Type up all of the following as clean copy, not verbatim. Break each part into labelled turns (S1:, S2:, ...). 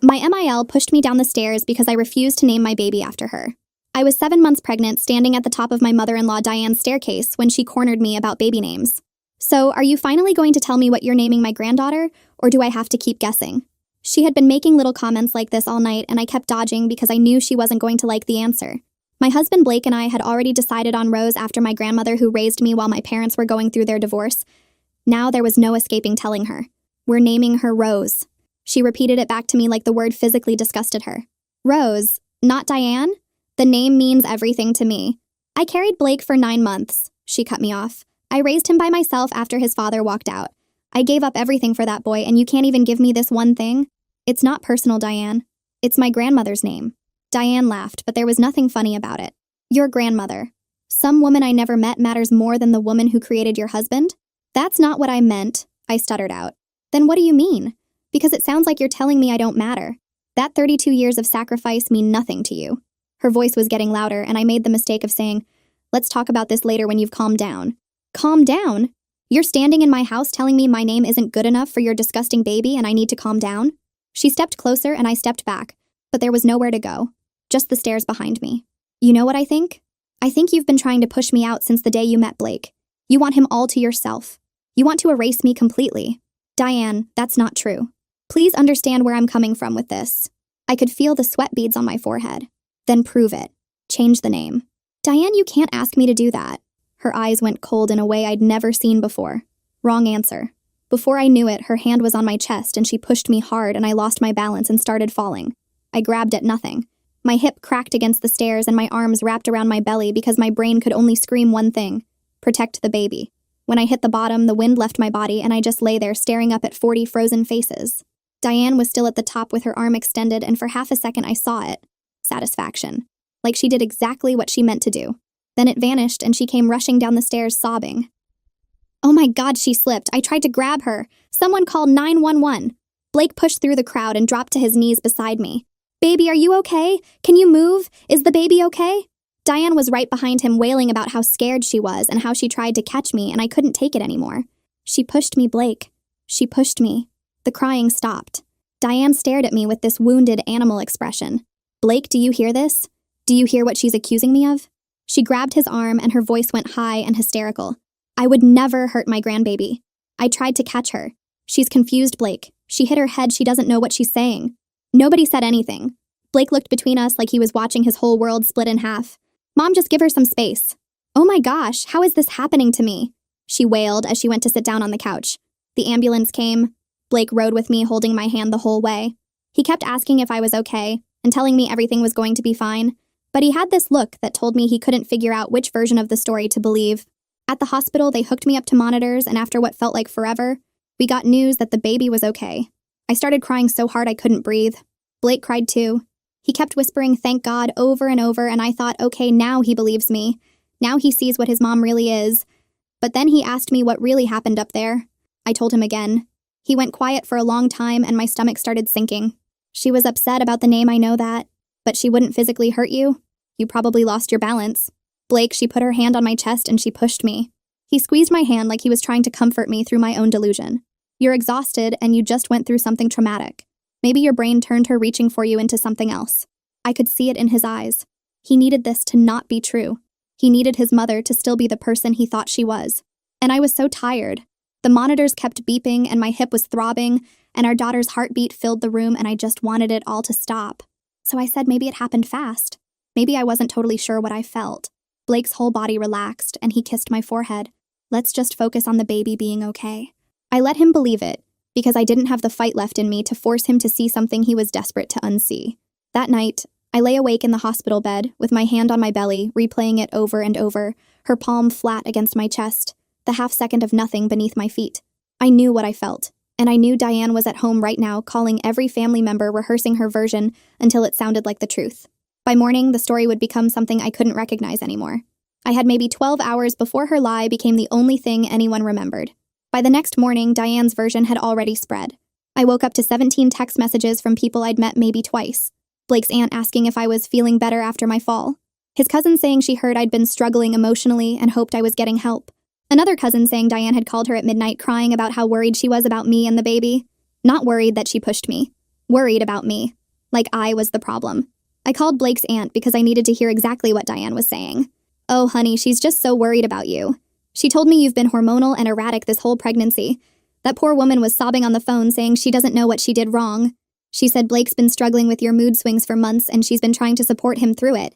S1: My MIL pushed me down the stairs because I refused to name my baby after her. I was 7 months pregnant, standing at the top of my mother-in-law Diane's staircase when she cornered me about baby names. So, are you finally going to tell me what you're naming my granddaughter, or do I have to keep guessing? She had been making little comments like this all night, and I kept dodging because I knew she wasn't going to like the answer. My husband Blake and I had already decided on Rose after my grandmother who raised me while my parents were going through their divorce. Now there was no escaping telling her. We're naming her Rose. She repeated it back to me like the word physically disgusted her. Rose, not Diane? The name means everything to me. I carried Blake for 9 months. She cut me off. I raised him by myself after his father walked out. I gave up everything for that boy, and you can't even give me this one thing? It's not personal, Diane. It's my grandmother's name. Diane laughed, but there was nothing funny about it. Your grandmother. Some woman I never met matters more than the woman who created your husband? That's not what I meant, I stuttered out. Then what do you mean? Because it sounds like you're telling me I don't matter. That 32 years of sacrifice mean nothing to you. Her voice was getting louder, and I made the mistake of saying, let's talk about this later when you've calmed down. Calm down? You're standing in my house telling me my name isn't good enough for your disgusting baby and I need to calm down? She stepped closer and I stepped back, but there was nowhere to go. Just the stairs behind me. You know what I think? I think you've been trying to push me out since the day you met Blake. You want him all to yourself. You want to erase me completely. Diane, that's not true. Please understand where I'm coming from with this. I could feel the sweat beads on my forehead. Then prove it. Change the name. Diane, you can't ask me to do that. Her eyes went cold in a way I'd never seen before. Wrong answer. Before I knew it, her hand was on my chest and she pushed me hard and I lost my balance and started falling. I grabbed at nothing. My hip cracked against the stairs and my arms wrapped around my belly because my brain could only scream one thing: protect the baby. When I hit the bottom, the wind left my body and I just lay there staring up at 40 frozen faces. Diane was still at the top with her arm extended, and for half a second I saw it. Satisfaction. Like she did exactly what she meant to do. Then it vanished and she came rushing down the stairs sobbing. Oh my God, she slipped. I tried to grab her. Someone called 911. Blake pushed through the crowd and dropped to his knees beside me. Baby, are you okay? Can you move? Is the baby okay? Diane was right behind him, wailing about how scared she was and how she tried to catch me, and I couldn't take it anymore. She pushed me, Blake. She pushed me. The crying stopped. Diane stared at me with this wounded animal expression. Blake, do you hear this? Do you hear what she's accusing me of? She grabbed his arm and her voice went high and hysterical. I would never hurt my grandbaby. I tried to catch her. She's confused, Blake. She hit her head. She doesn't know what she's saying. Nobody said anything. Blake looked between us like he was watching his whole world split in half. Mom, just give her some space. Oh my gosh, how is this happening to me? She wailed as she went to sit down on the couch. The ambulance came. Blake rode with me, holding my hand the whole way. He kept asking if I was okay and telling me everything was going to be fine, but he had this look that told me he couldn't figure out which version of the story to believe. At the hospital, they hooked me up to monitors, and after what felt like forever, we got news that the baby was okay. I started crying so hard I couldn't breathe. Blake cried too. He kept whispering "thank God" over and over, and I thought, okay, now he believes me. Now he sees what his mom really is. But then he asked me what really happened up there. I told him again. He went quiet for a long time and my stomach started sinking. She was upset about the name, I know that. But she wouldn't physically hurt you? You probably lost your balance. Blake, she put her hand on my chest and she pushed me. He squeezed my hand like he was trying to comfort me through my own delusion. You're exhausted and you just went through something traumatic. Maybe your brain turned her reaching for you into something else. I could see it in his eyes. He needed this to not be true. He needed his mother to still be the person he thought she was. And I was so tired. The monitors kept beeping and my hip was throbbing and our daughter's heartbeat filled the room and I just wanted it all to stop. So I said maybe it happened fast. Maybe I wasn't totally sure what I felt. Blake's whole body relaxed and he kissed my forehead. Let's just focus on the baby being okay. I let him believe it because I didn't have the fight left in me to force him to see something he was desperate to unsee. That night, I lay awake in the hospital bed with my hand on my belly, replaying it over and over, her palm flat against my chest, the half second of nothing beneath my feet. I knew what I felt, and I knew Diane was at home right now, calling every family member, rehearsing her version until it sounded like the truth. By morning, the story would become something I couldn't recognize anymore. I had maybe 12 hours before her lie became the only thing anyone remembered. By the next morning, Diane's version had already spread. I woke up to 17 text messages from people I'd met maybe twice. Blake's aunt asking if I was feeling better after my fall. His cousin saying she heard I'd been struggling emotionally and hoped I was getting help. Another cousin saying Diane had called her at midnight crying about how worried she was about me and the baby. Not worried that she pushed me. Worried about me. Like I was the problem. I called Blake's aunt because I needed to hear exactly what Diane was saying. Oh, honey, she's just so worried about you. She told me you've been hormonal and erratic this whole pregnancy. That poor woman was sobbing on the phone saying she doesn't know what she did wrong. She said Blake's been struggling with your mood swings for months and she's been trying to support him through it.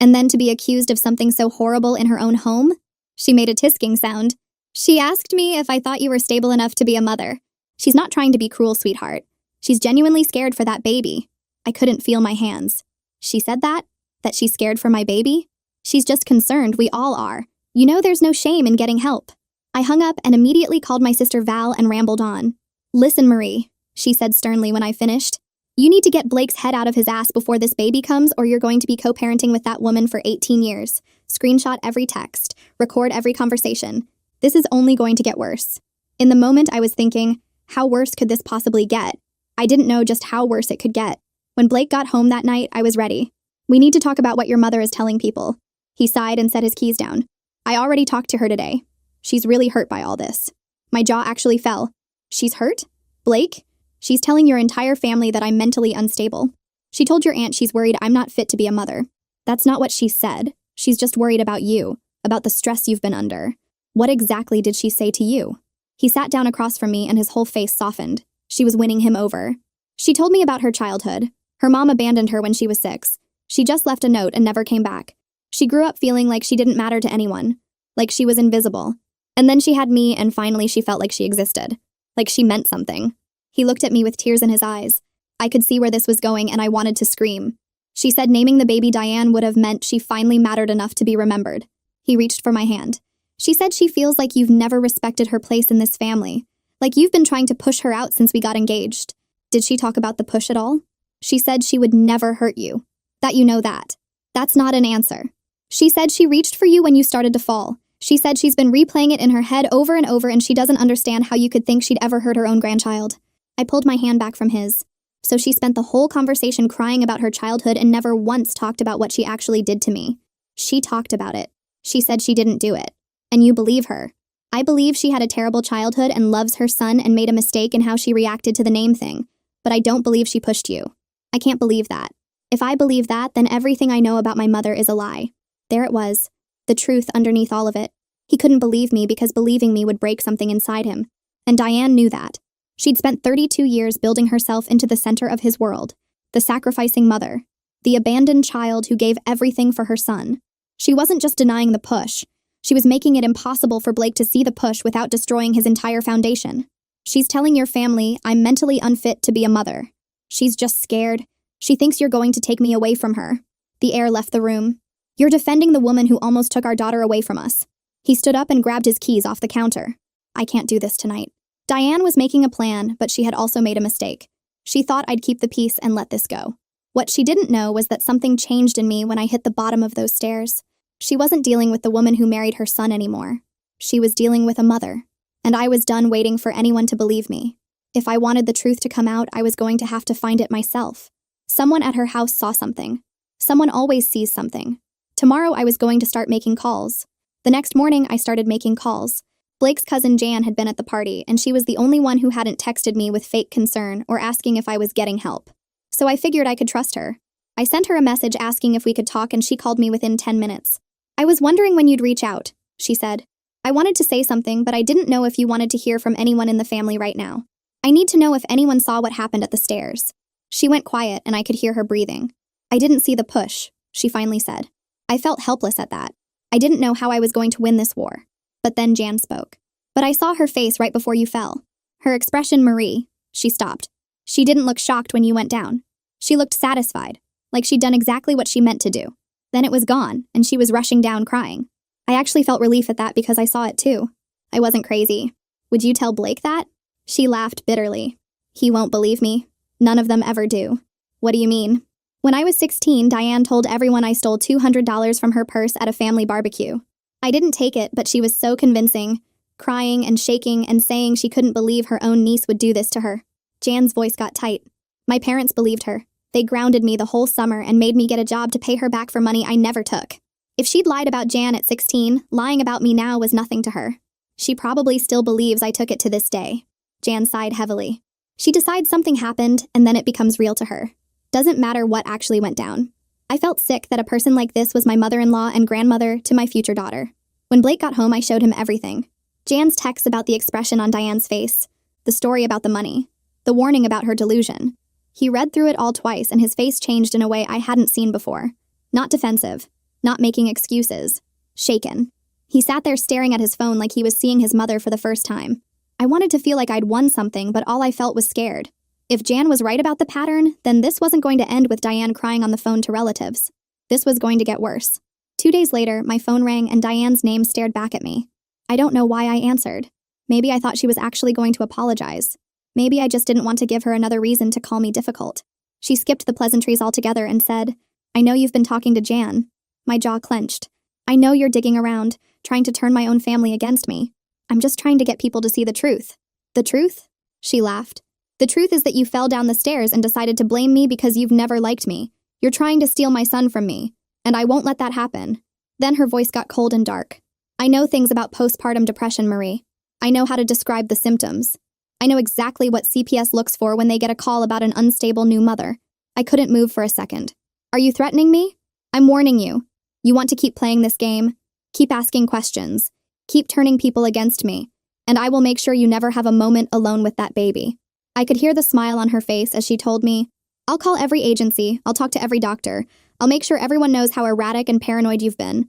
S1: And then to be accused of something so horrible in her own home? She made a tisking sound. She asked me if I thought you were stable enough to be a mother. She's not trying to be cruel, sweetheart. She's genuinely scared for that baby. I couldn't feel my hands. She said that? That she's scared for my baby? She's just concerned, we all are. You know there's no shame in getting help. I hung up and immediately called my sister Val and rambled on. Listen, Marie, she said sternly when I finished. You need to get Blake's head out of his ass before this baby comes or you're going to be co-parenting with that woman for 18 years. Screenshot every text. Record every conversation. This is only going to get worse. In the moment I was thinking, how worse could this possibly get? I didn't know just how worse it could get. When Blake got home that night, I was ready. We need to talk about what your mother is telling people. He sighed and set his keys down. I already talked to her today. She's really hurt by all this. My jaw actually fell. She's hurt? Blake? She's telling your entire family that I'm mentally unstable. She told your aunt she's worried I'm not fit to be a mother. That's not what she said. She's just worried about you, about the stress you've been under. What exactly did she say to you? He sat down across from me and his whole face softened. She was winning him over. She told me about her childhood. Her mom abandoned her when she was 6. She just left a note and never came back. She grew up feeling like she didn't matter to anyone, like she was invisible. And then she had me and finally she felt like she existed, like she meant something. He looked at me with tears in his eyes. I could see where this was going and I wanted to scream. She said naming the baby Diane would have meant she finally mattered enough to be remembered. He reached for my hand. She said she feels like you've never respected her place in this family, like you've been trying to push her out since we got engaged. Did she talk about the push at all? She said she would never hurt you. That you know that. That's not an answer. She said she reached for you when you started to fall. She said she's been replaying it in her head over and over and she doesn't understand how you could think she'd ever hurt her own grandchild. I pulled my hand back from his. So she spent the whole conversation crying about her childhood and never once talked about what she actually did to me. She talked about it. She said she didn't do it. And you believe her. I believe she had a terrible childhood and loves her son and made a mistake in how she reacted to the name thing. But I don't believe she pushed you. I can't believe that. If I believe that, then everything I know about my mother is a lie. There it was. The truth underneath all of it. He couldn't believe me because believing me would break something inside him. And Diane knew that. She'd spent 32 years building herself into the center of his world. The sacrificing mother. The abandoned child who gave everything for her son. She wasn't just denying the push. She was making it impossible for Blake to see the push without destroying his entire foundation. She's telling your family I'm mentally unfit to be a mother. She's just scared. She thinks you're going to take me away from her. The heir left the room. You're defending the woman who almost took our daughter away from us. He stood up and grabbed his keys off the counter. I can't do this tonight. Diane was making a plan, but she had also made a mistake. She thought I'd keep the peace and let this go. What she didn't know was that something changed in me when I hit the bottom of those stairs. She wasn't dealing with the woman who married her son anymore. She was dealing with a mother. And I was done waiting for anyone to believe me. If I wanted the truth to come out, I was going to have to find it myself. Someone at her house saw something. Someone always sees something. Tomorrow I was going to start making calls. The next morning I started making calls. Blake's cousin Jan had been at the party, and she was the only one who hadn't texted me with fake concern or asking if I was getting help. So I figured I could trust her. I sent her a message asking if we could talk and she called me within 10 minutes. I was wondering when you'd reach out, she said. I wanted to say something, but I didn't know if you wanted to hear from anyone in the family right now. I need to know if anyone saw what happened at the stairs. She went quiet and I could hear her breathing. I didn't see the push, she finally said. I felt helpless at that. I didn't know how I was going to win this war. But then Jan spoke. But I saw her face right before you fell. Her expression, Marie. She stopped. She didn't look shocked when you went down. She looked satisfied, like she'd done exactly what she meant to do. Then it was gone, and she was rushing down crying. I actually felt relief at that because I saw it too. I wasn't crazy. Would you tell Blake that? She laughed bitterly. He won't believe me. None of them ever do. What do you mean? When I was 16, Diane told everyone I stole $200 from her purse at a family barbecue. I didn't take it, but she was so convincing, crying and shaking and saying she couldn't believe her own niece would do this to her. Jan's voice got tight. My parents believed her. They grounded me the whole summer and made me get a job to pay her back for money I never took. If she'd lied about Jan at 16, lying about me now was nothing to her. She probably still believes I took it to this day. Jan sighed heavily. She decides something happened, and then it becomes real to her. Doesn't matter what actually went down. I felt sick that a person like this was my mother-in-law and grandmother to my future daughter. When Blake got home, I showed him everything. Jan's text about the expression on Diane's face, the story about the money, the warning about her delusion. He read through it all twice, and his face changed in a way I hadn't seen before. Not defensive, not making excuses, shaken. He sat there staring at his phone like he was seeing his mother for the first time. I wanted to feel like I'd won something, but all I felt was scared. If Jan was right about the pattern, then this wasn't going to end with Diane crying on the phone to relatives. This was going to get worse. 2 days later, my phone rang and Diane's name stared back at me. I don't know why I answered. Maybe I thought she was actually going to apologize. Maybe I just didn't want to give her another reason to call me difficult. She skipped the pleasantries altogether and said, "I know you've been talking to Jan." My jaw clenched. "I know you're digging around, trying to turn my own family against me. I'm just trying to get people to see the truth." "The truth?" She laughed. "The truth is that you fell down the stairs and decided to blame me because you've never liked me. You're trying to steal my son from me, and I won't let that happen." Then her voice got cold and dark. "I know things about postpartum depression, Marie. I know how to describe the symptoms. I know exactly what CPS looks for when they get a call about an unstable new mother." I couldn't move for a second. "Are you threatening me? I'm warning you. You want to keep playing this game? Keep asking questions. Keep turning people against me. And I will make sure you never have a moment alone with that baby." I could hear the smile on her face as she told me, "I'll call every agency, I'll talk to every doctor, I'll make sure everyone knows how erratic and paranoid you've been.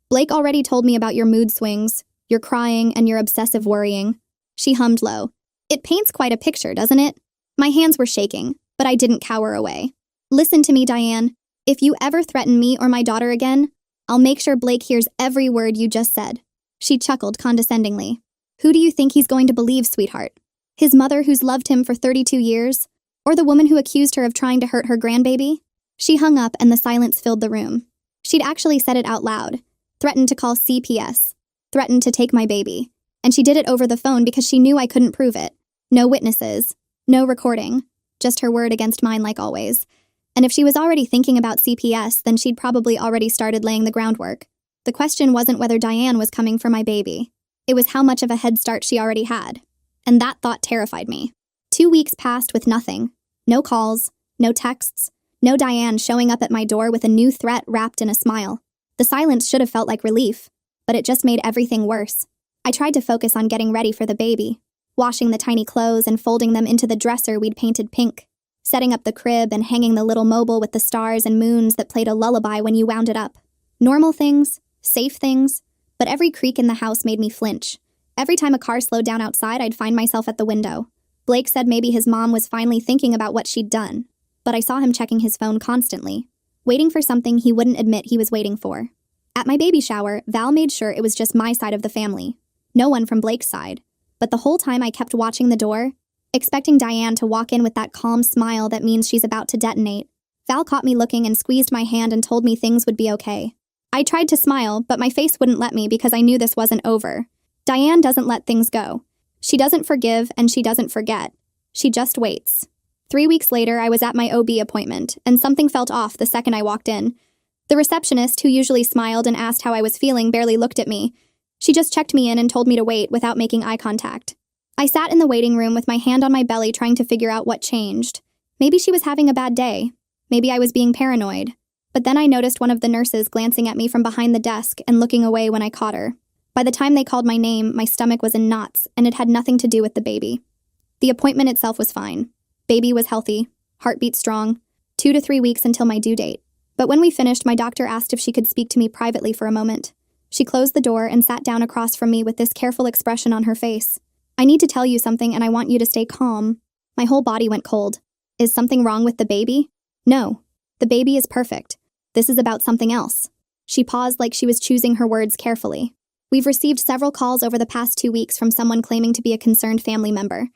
S1: Blake already told me about your mood swings, your crying, and your obsessive worrying." She hummed low. "It paints quite a picture, doesn't it?" My hands were shaking, but I didn't cower away. "Listen to me, Diane. If you ever threaten me or my daughter again, I'll make sure Blake hears every word you just said." She chuckled condescendingly. "Who do you think he's going to believe, sweetheart? His mother who's loved him for 32 years? Or the woman who accused her of trying to hurt her grandbaby?" She hung up and the silence filled the room. She'd actually said it out loud. Threatened to call CPS. Threatened to take my baby. And she did it over the phone because she knew I couldn't prove it. No witnesses. No recording. Just her word against mine like always. And if she was already thinking about CPS, then she'd probably already started laying the groundwork. The question wasn't whether Diane was coming for my baby. It was how much of a head start she already had. And that thought terrified me. 2 weeks passed with nothing. No calls, no texts, no Diane showing up at my door with a new threat wrapped in a smile. The silence should have felt like relief, but it just made everything worse. I tried to focus on getting ready for the baby, washing the tiny clothes and folding them into the dresser we'd painted pink, setting up the crib and hanging the little mobile with the stars and moons that played a lullaby when you wound it up. Normal things, safe things, but every creak in the house made me flinch. Every time a car slowed down outside, I'd find myself at the window. Blake said maybe his mom was finally thinking about what she'd done, but I saw him checking his phone constantly, waiting for something he wouldn't admit he was waiting for. At my baby shower, Val made sure it was just my side of the family, no one from Blake's side. But the whole time I kept watching the door, expecting Diane to walk in with that calm smile that means she's about to detonate. Val caught me looking and squeezed my hand and told me things would be okay. I tried to smile, but my face wouldn't let me because I knew this wasn't over. Diane doesn't let things go. She doesn't forgive and she doesn't forget. She just waits. 3 weeks later, I was at my OB appointment, and something felt off the second I walked in. The receptionist, who usually smiled and asked how I was feeling, barely looked at me. She just checked me in and told me to wait without making eye contact. I sat in the waiting room with my hand on my belly trying to figure out what changed. Maybe she was having a bad day. Maybe I was being paranoid. But then I noticed one of the nurses glancing at me from behind the desk and looking away when I caught her. By the time they called my name, my stomach was in knots, and it had nothing to do with the baby. The appointment itself was fine. Baby was healthy, heartbeat strong, 2 to 3 weeks until my due date. But when we finished, my doctor asked if she could speak to me privately for a moment. She closed the door and sat down across from me with this careful expression on her face. "I need to tell you something and I want you to stay calm." My whole body went cold. "Is something wrong with the baby?" "No. The baby is perfect. This is about something else." She paused like she was choosing her words carefully. "We've received several calls over the past 2 weeks from someone claiming to be a concerned family member.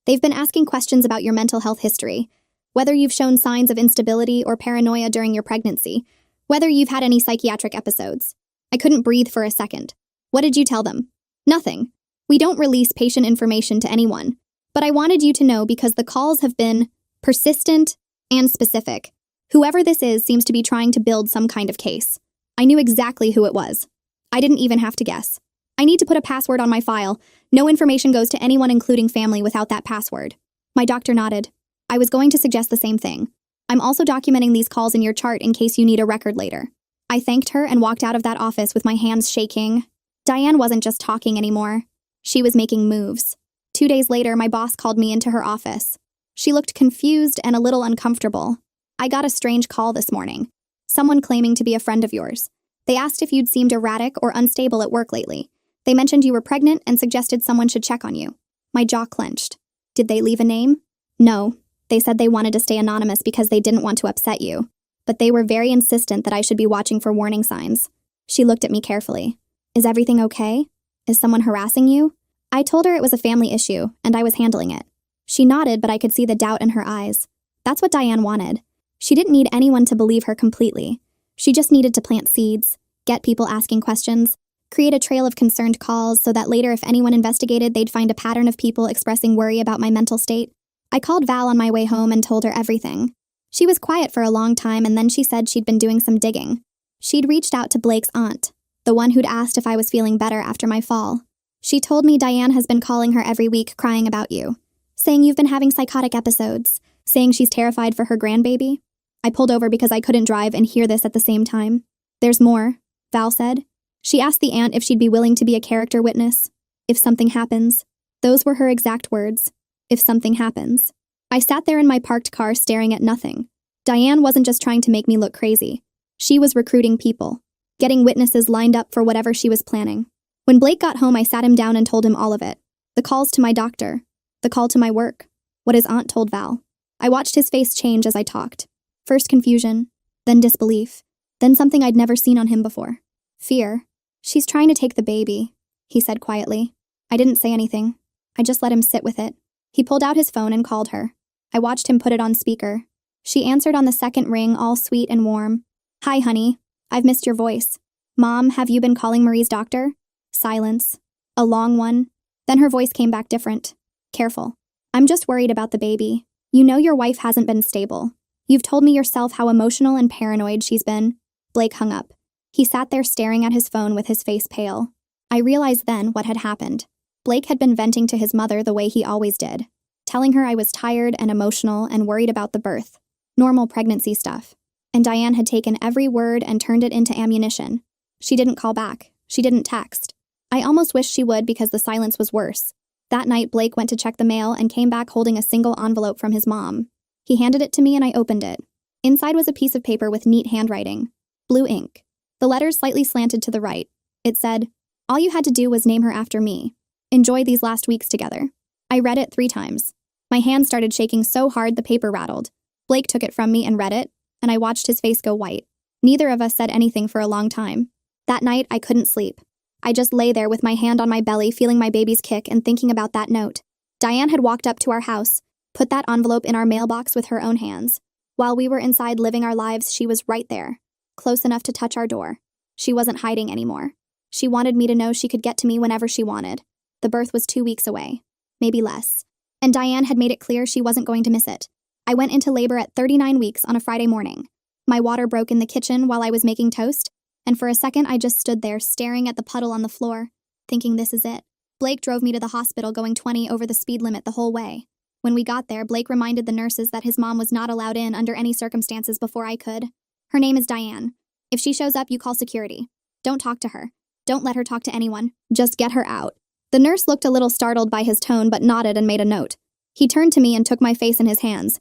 S1: They've been asking questions about your mental health history, whether you've shown signs of instability or paranoia during your pregnancy, whether you've had any psychiatric episodes." I couldn't breathe for a second. "What did you tell them?" "Nothing. We don't release patient information to anyone. But I wanted you to know because the calls have been persistent and specific. Whoever this is seems to be trying to build some kind of case." I knew exactly who it was. I didn't even have to guess. "I need to put a password on my file. No information goes to anyone including family without that password." My doctor nodded. I was going to suggest the same thing. I'm also documenting these calls in your chart in case you need a record later. I thanked her and walked out of that office with my hands shaking. Diane wasn't just talking anymore. She was making moves. 2 days later, my boss called me into her office. She looked confused and a little uncomfortable. I got a strange call this morning. Someone claiming to be a friend of yours. They asked if you'd seemed erratic or unstable at work lately. They mentioned you were pregnant and suggested someone should check on you. My jaw clenched. Did they leave a name? No. They said they wanted to stay anonymous because they didn't want to upset you. But they were very insistent that I should be watching for warning signs. She looked at me carefully. Is everything okay? Is someone harassing you? I told her it was a family issue, and I was handling it. She nodded, but I could see the doubt in her eyes. That's what Diane wanted. She didn't need anyone to believe her completely. She just needed to plant seeds, get people asking questions, create a trail of concerned calls so that later if anyone investigated, they'd find a pattern of people expressing worry about my mental state. I called Val on my way home and told her everything. She was quiet for a long time, and then she said she'd been doing some digging. She'd reached out to Blake's aunt, the one who'd asked if I was feeling better after my fall. She told me Diane has been calling her every week crying about you, saying you've been having psychotic episodes, saying she's terrified for her grandbaby. I pulled over because I couldn't drive and hear this at the same time. There's more, Val said. She asked the aunt if she'd be willing to be a character witness. If something happens. Those were her exact words. If something happens. I sat there in my parked car staring at nothing. Diane wasn't just trying to make me look crazy. She was recruiting people, getting witnesses lined up for whatever she was planning. When Blake got home, I sat him down and told him all of it. The calls to my doctor, the call to my work, what his aunt told Val. I watched his face change as I talked. First confusion, then disbelief, then something I'd never seen on him before. Fear. She's trying to take the baby, he said quietly. I didn't say anything. I just let him sit with it. He pulled out his phone and called her. I watched him put it on speaker. She answered on the second ring, all sweet and warm. Hi, honey. I've missed your voice. Mom, have you been calling Marie's doctor? Silence. A long one. Then her voice came back different. Careful. I'm just worried about the baby. You know your wife hasn't been stable. You've told me yourself how emotional and paranoid she's been. Blake hung up. He sat there staring at his phone with his face pale. I realized then what had happened. Blake had been venting to his mother the way he always did, telling her I was tired and emotional and worried about the birth. Normal pregnancy stuff. And Diane had taken every word and turned it into ammunition. She didn't call back. She didn't text. I almost wished she would because the silence was worse. That night, Blake went to check the mail and came back holding a single envelope from his mom. He handed it to me and I opened it. Inside was a piece of paper with neat handwriting. Blue ink. The letters slightly slanted to the right. It said, all you had to do was name her after me. Enjoy these last weeks together. I read it 3 times. My hand started shaking so hard the paper rattled. Blake took it from me and read it, and I watched his face go white. Neither of us said anything for a long time. That night, I couldn't sleep. I just lay there with my hand on my belly, feeling my baby's kick and thinking about that note. Diane had walked up to our house, put that envelope in our mailbox with her own hands. While we were inside living our lives, she was right there, close enough to touch our door. She wasn't hiding anymore. She wanted me to know she could get to me whenever she wanted. The birth was 2 weeks away, maybe less. And Diane had made it clear she wasn't going to miss it. I went into labor at 39 weeks on a Friday morning. My water broke in the kitchen while I was making toast, and for a second I just stood there staring at the puddle on the floor, thinking this is it. Blake drove me to the hospital going 20 over the speed limit the whole way. When we got there, Blake reminded the nurses that his mom was not allowed in under any circumstances before I could. Her name is Diane. If she shows up, you call security. Don't talk to her. Don't let her talk to anyone. Just get her out. The nurse looked a little startled by his tone but nodded and made a note. He turned to me and took my face in his hands.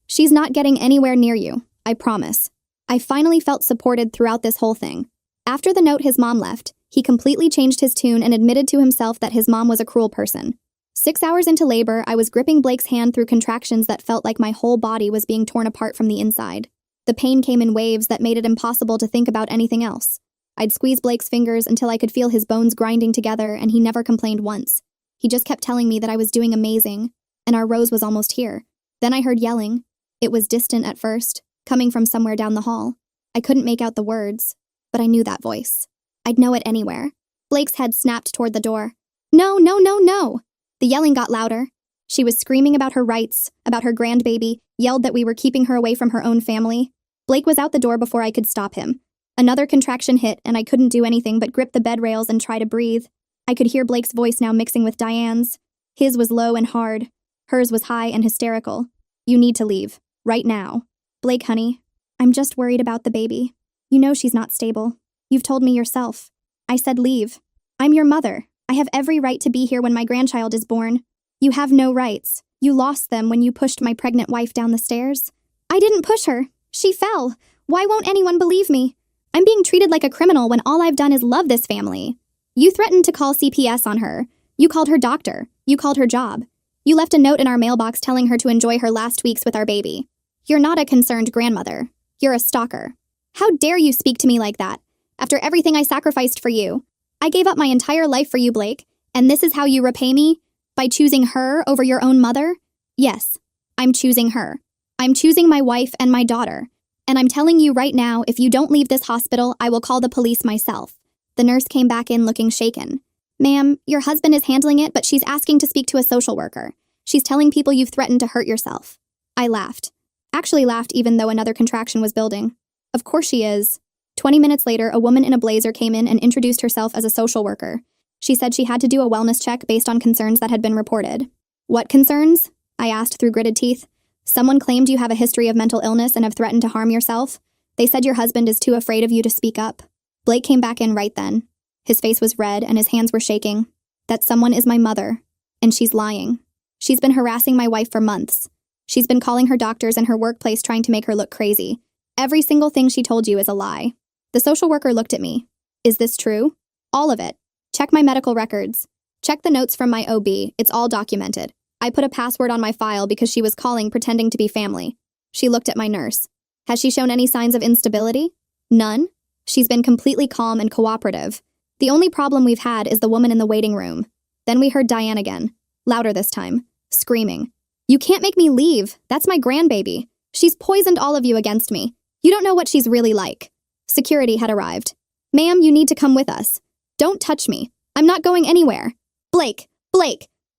S1: She's not getting anywhere near you, I promise. I finally felt supported throughout this whole thing. After the note his mom left, he completely changed his tune and admitted to himself that his mom was a cruel person. 6 hours into labor, I was gripping Blake's hand through contractions that felt like my whole body was being torn apart from the inside. The pain came in waves that made it impossible to think about anything else. I'd squeeze Blake's fingers until I could feel his bones grinding together, and he never complained once. He just kept telling me that I was doing amazing, and our Rose was almost here. Then I heard yelling. It was distant at first, coming from somewhere down the hall. I couldn't make out the words, but I knew that voice. I'd know it anywhere. Blake's head snapped toward the door. No, no, no, no! The yelling got louder. She was screaming about her rights, about her grandbaby, yelled that we were keeping her away from her own family. Blake was out the door before I could stop him. Another contraction hit, and I couldn't do anything but grip the bed rails and try to breathe. I could hear Blake's voice now mixing with Diane's. His was low and hard. Hers was high and hysterical. You need to leave. Right now. Blake, honey, I'm just worried about the baby. You know she's not stable. You've told me yourself. I said leave. I'm your mother. I have every right to be here when my grandchild is born. You have no rights. You lost them when you pushed my pregnant wife down the stairs. I didn't push her. She fell. Why won't anyone believe me? I'm being treated like a criminal when all I've done is love this family. You threatened to call CPS on her. You called her doctor. You called her job. You left a note in our mailbox telling her to enjoy her last weeks with our baby. You're not a concerned grandmother. You're a stalker. How dare you speak to me like that? After everything I sacrificed for you. I gave up my entire life for you, Blake, and this is how you repay me? By choosing her over your own mother? Yes, I'm choosing her. I'm choosing my wife and my daughter. And I'm telling you right now, if you don't leave this hospital, I will call the police myself. The nurse came back in looking shaken. Ma'am, your husband is handling it, but she's asking to speak to a social worker. She's telling people you've threatened to hurt yourself. I laughed. Actually laughed even though another contraction was building. Of course she is. 20 minutes later, a woman in a blazer came in and introduced herself as a social worker. She said she had to do a wellness check based on concerns that had been reported. What concerns? I asked through gritted teeth. Someone claimed you have a history of mental illness and have threatened to harm yourself. They said your husband is too afraid of you to speak up. Blake came back in right then. His face was red and his hands were shaking. That someone is my mother, and she's lying. She's been harassing my wife for months. She's been calling her doctors and her workplace trying to make her look crazy. Every single thing she told you is a lie. The social worker looked at me. Is this true? All of it. Check my medical records. Check the notes from my OB. It's all documented. I put a password on my file because she was calling pretending to be family. She looked at my nurse. Has she shown any signs of instability? None. She's been completely calm and cooperative. The only problem we've had is the woman in the waiting room. Then we heard Diane again. Louder this time. Screaming. You can't make me leave. That's my grandbaby. She's poisoned all of you against me. You don't know what she's really like. Security had arrived. Ma'am, you need to come with us. Don't touch me. I'm not going anywhere. Blake,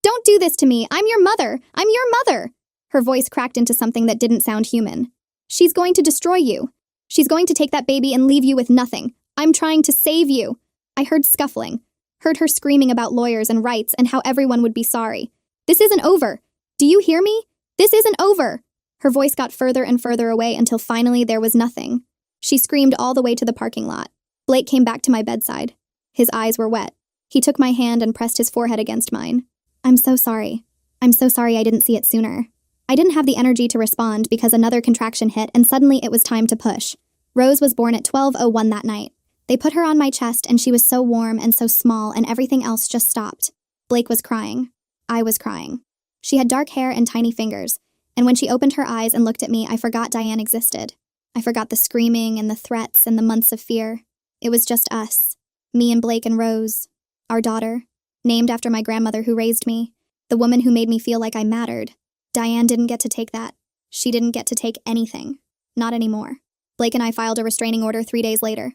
S1: don't do this to me. I'm your mother. I'm your mother. Her voice cracked into something that didn't sound human. She's going to destroy you. She's going to take that baby and leave you with nothing. I'm trying to save you. I heard scuffling. Heard her screaming about lawyers and rights and how everyone would be sorry. This isn't over. Do you hear me? This isn't over. Her voice got further and further away until finally there was nothing. She screamed all the way to the parking lot. Blake came back to my bedside. His eyes were wet. He took my hand and pressed his forehead against mine. I'm so sorry. I'm so sorry I didn't see it sooner. I didn't have the energy to respond because another contraction hit and suddenly it was time to push. Rose was born at 12:01 that night. They put her on my chest and she was so warm and so small and everything else just stopped. Blake was crying. I was crying. She had dark hair and tiny fingers, and when she opened her eyes and looked at me, I forgot Diane existed. I forgot the screaming and the threats and the months of fear. It was just us. Me and Blake and Rose. Our daughter. Named after my grandmother who raised me. The woman who made me feel like I mattered. Diane didn't get to take that. She didn't get to take anything. Not anymore. Blake and I filed a restraining order 3 days later.